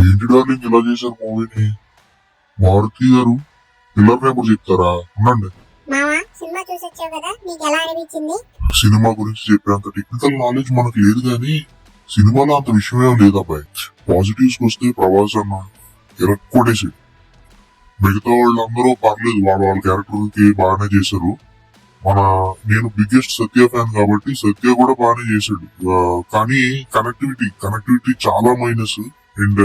ఏంటి డార్లింగ్ ఇలా చేశారు మూవీని? మారుతి గారు పిల్లర్ పేపర్ చెప్తారా? ఉండండి. మావా సినిమా చూసి వచ్చావు కదా, నీకు ఎలా అనిపించింది? సినిమా గురించి చెప్పేంత టెక్నికల్ నాలెడ్జ్ మనకు లేదు కానీ సినిమాలో అంత విషయమేం లేదు అబ్బాయి. పాజిటివ్స్ వస్తే ప్రభాస్ అన్న ఎరక్కొట్టేసాడు. మిగతా వాళ్ళందరూ పర్లేదు, వాళ్ళ క్యారెక్టర్ కి బాగానే చేశారు. నేను బిగ్గెస్ట్ సత్య ఫ్యాన్ కాబట్టి సత్య కూడా బాగానే చేశాడు. కానీ కనెక్టివిటీ చాలా మైనస్. అండ్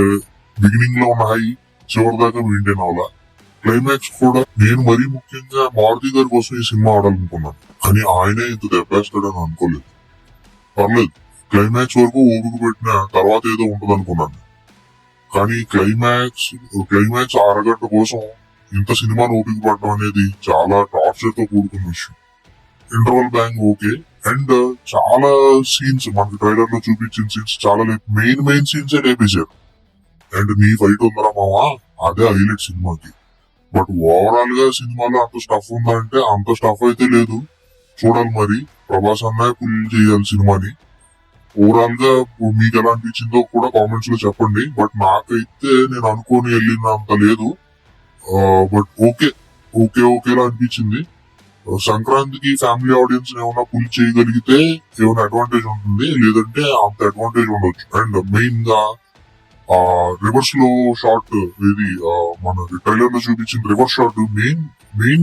బిగినింగ్ లో ఉన్న హై చివరి దాకా మెయింటైన్ అవ్వాల. క్లైమాక్స్ కూడా నేను మరీ ముఖ్యంగా మారుతి గారి కోసం ఈ సినిమా ఆడాలనుకున్నాను, కానీ ఆయనే ఇంత దెబ్బేస్తాడని అనుకోలేదు. పర్లేదు, క్లైమాక్స్ వరకు ఓపిక పెట్టిన తర్వాత ఏదో ఉంటది అనుకున్నాను. కానీ క్లైమాక్స్ అరగంట కోసం ఇంత సినిమాను ఓపిక పడడం అనేది చాలా టార్చర్ తో కూడుకున్న విషయం. ఇంటర్వల్ బ్యాంగ్ ఓకే, అండ్ చాలా సీన్స్ మనకి ట్రైలర్ లో చూపించిన సీన్స్ చాలా మెయిన్ సీన్స్ లేపేశారు. అండ్ నీ ఫైట్ ఉందరా మావా, అదే హైలైట్ సినిమాకి. బట్ ఓవరాల్ గా సినిమాలో అంత స్టఫ్ ఉందా అంటే అంత స్టఫ్ అయితే లేదు. చూడాలి మరి, ప్రభాస్ అన్న ఫుల్ చేయాలి సినిమాని. ఓవరాల్ గా మీకు ఎలా అనిపించిందో కూడా కామెంట్స్ లో చెప్పండి. బట్ నాకైతే నేను అనుకోని వెళ్ళినంత లేదు. బట్ ఓకేలా అనిపించింది. సంక్రాంతికి ఫ్యామిలీ ఆడియన్స్ ఏమైనా పుల్ చేయగలిగితే ఏమైనా అడ్వాంటేజ్ ఉంటుంది, లేదంటే అంత అడ్వాంటేజ్ ఉండొచ్చు. అండ్ మెయిన్ గా రివర్స్ లో షార్ట్, ఇది మన ట్రైలర్ లో చూపించిన రివర్స్ షార్ట్,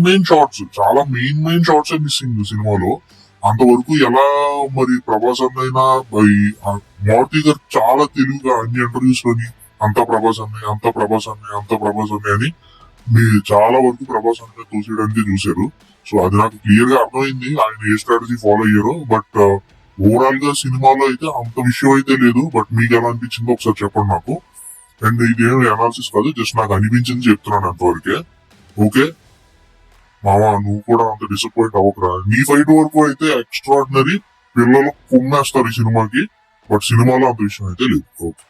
మెయిన్ షార్ట్స్, చాలా మెయిన్ షార్ట్స్ మిస్సింగ్ సినిమాలో. అంతవరకు ఎలా మరి ప్రభాస్ అన్నైనా మారుతి గారు చాలా తెలివిగా అన్ని ఇంటర్వ్యూస్ లోని అంత ప్రభాస్ అన్నయ్య అని మీరు చాలా వరకు ప్రభాస్ అన్నయ్య తోసేయడానికి చూశారు. సో అది నాకు క్లియర్ గా అర్థమైంది ఆయన ఏ స్ట్రాటజీ ఫాలో అయ్యారో. బట్ ఓవరాల్ గా సినిమాలో అయితే అంత విషయం అయితే లేదు. బట్ మీకు ఎలా అనిపించిందో ఒకసారి చెప్పండి నాకు. అండ్ ఇదేం అనాలిసిస్ కాదు, జస్ట్ నాకు అనిపించింది చెప్తున్నాను అంతవరకే. ఓకే మామా, నువ్వు కూడా అంత డిసప్పాయింట్ అవ్వకరా. నీ ఫైట్ వరకు అయితే ఎక్స్ట్రాడినరీ, పిల్లలు కొమ్మేస్తారు ఈ సినిమాకి. బట్ సినిమాలో అంత విషయం అయితే లేదు. ఓకే.